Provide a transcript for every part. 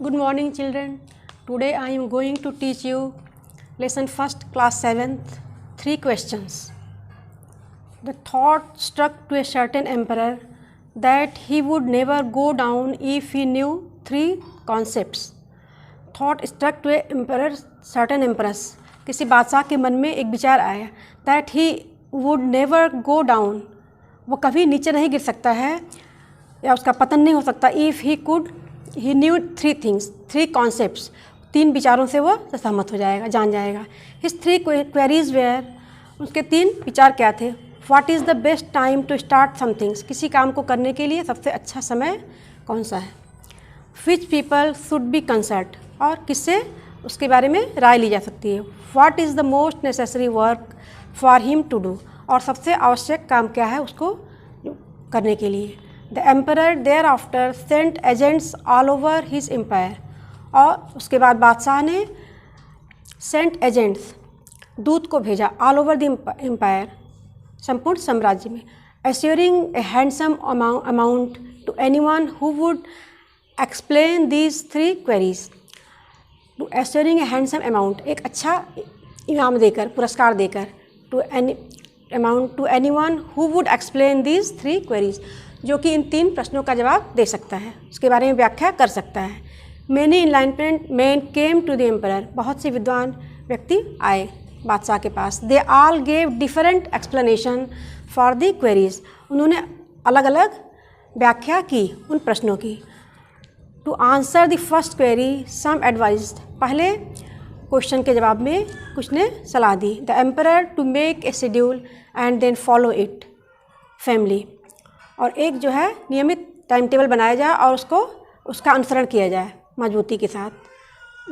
Good morning, children. Today I am going to teach you lesson 1st, class 7th, 3 questions. The thought struck to a certain emperor that he would never go down if he knew 3 concepts. Thought struck to a emperor, certain empress. किसी बादशाह के मन में एक विचार आया that he would never go down. वो कभी नीचे नहीं गिर सकता है या उसका पतन नहीं हो सकता if he knew 3 things, 3 concepts. 3 विचारों से वो सहमत हो जाएगा, जान जाएगा. His 3 queries were, उसके 3 विचार क्या थे? What is the best time to start something? किसी काम को करने के लिए सबसे अच्छा समय कौन सा है? Which people should be consult? और किससे उसके बारे में राय ली जा सकती है? What is the most necessary work for him to do? और सबसे आवश्यक काम क्या है उसको करने के लिए? The emperor thereafter sent agents all over his empire. और उसके बाद बादशाह ने sent agents, दूत को भेजा all over the empire, संपूर्ण साम्राज्य में, assuring a handsome amount to anyone who would explain these 3 queries. To assuring a handsome amount, एक अच्छा इनाम देकर, पुरस्कार देकर, to anyone who would explain these 3 queries, जो कि इन 3 प्रश्नों का जवाब दे सकता है, उसके बारे में व्याख्या कर सकता है. Many enlightened men came to the emperor. बहुत से विद्वान व्यक्ति आए बादशाह के पास. They all gave different explanation for the queries. उन्होंने अलग अलग व्याख्या की उन प्रश्नों की. To answer the first query, some advised. पहले क्वेश्चन के जवाब में कुछ ने सलाह दी. The emperor to make a schedule and then follow it. Family. और एक जो है नियमित टाइम टेबल बनाया जाए और उसका अनुसरण किया जाए मजबूती के साथ.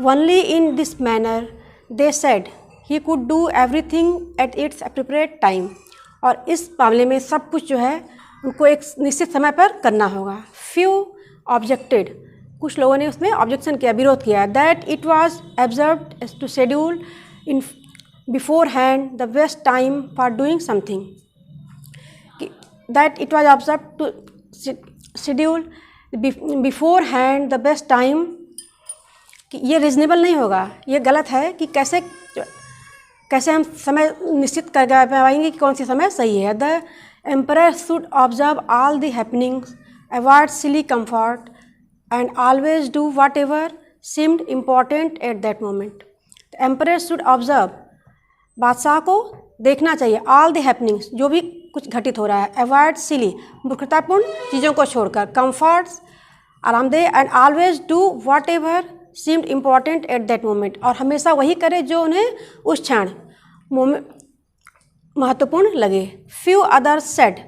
Only in this manner they said he could do everything at its appropriate time. और इस मामले में सब कुछ जो है उनको एक निश्चित समय पर करना होगा. Few objected. कुछ लोगों ने उसमें ऑब्जेक्शन किया, विरोध किया. That it was observed to schedule in beforehand the best time for doing something. That it was observed to schedule beforehand the best time. कि ये रीजनेबल नहीं होगा, ये गलत है कि कैसे हम समय निश्चित कर पाएंगे कि कौन सी समय सही है. The emperor should observe all the happenings, avoid silly comfort and always do whatever seemed important at that moment. The emperor should observe, बादशाह को देखना चाहिए, all the happenings, जो भी कुछ घटित हो रहा है. अवॉइड सिली, मूर्खतापूर्ण चीज़ों को छोड़कर. कंफर्ट्स, आरामदेह. And always do what ever seemed important at that moment. और हमेशा वही करे जो उन्हें उस क्षण महत्वपूर्ण लगे. फ्यू अदर्स सेड,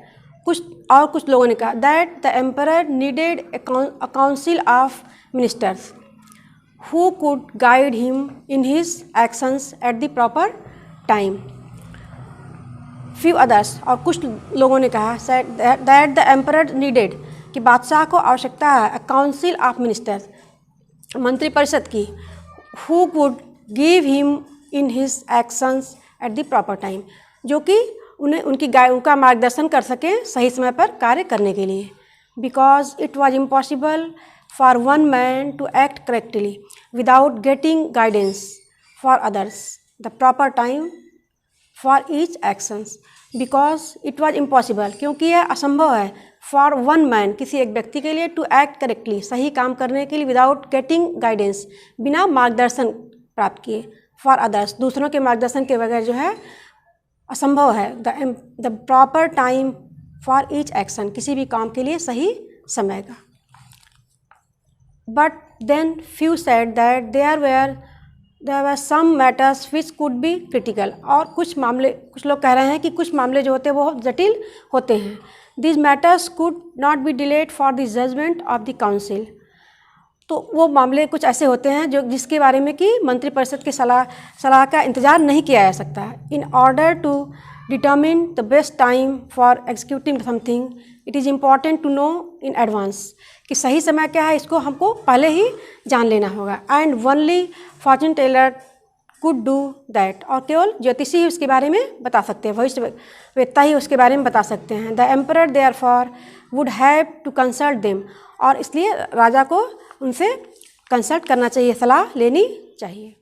कुछ लोगों ने कहा that the emperor needed a council of ministers who could guide him in his actions at the proper time. Few others, और कुछ लोगों ने कहा दैट द एम्परर नीडेड, कि बादशाह को आवश्यकता है, अ काउंसिल ऑफ मिनिस्टर्स, मंत्रिपरिषद की, who would give him in his actions at the proper time, जो कि उनका मार्गदर्शन कर सके सही समय पर कार्य करने के लिए. Because it was impossible for one man to act correctly without getting guidance for others the proper time for each actions. Because it was impossible, क्योंकि यह असंभव है, फॉर वन मैन, किसी एक व्यक्ति के लिए, टू एक्ट करेक्टली, सही काम करने के लिए, विदाउट गेटिंग गाइडेंस, बिना मार्गदर्शन प्राप्त किए, फॉर अदर्स, दूसरों के मार्गदर्शन के बगैर जो है असंभव है. The proper time for each action, किसी भी काम के लिए सही समय का. But then few said that there were some matters which could be critical. और कुछ लोग कह रहे हैं कि कुछ मामले जो होते हैं वो जटिल होते हैं. This matters could not be delayed for the judgement of the council. तो वो मामले कुछ ऐसे होते हैं जिसके बारे में कि मंत्रिपरिषद की सलाह का इंतज़ार नहीं किया जा सकता. In order to determine the best time for executing something it is important to know in advance, कि सही समय क्या है इसको हमको पहले ही जान लेना होगा. And only fortune teller could do that, और केवल ज्योतिषी ही उसके बारे में बता सकते हैं, भविष्यवेत्ता ही उसके बारे में बता सकते हैं. The emperor therefore would have to consult them, और इसलिए राजा को उनसे कंसल्ट करना चाहिए, सलाह लेनी चाहिए।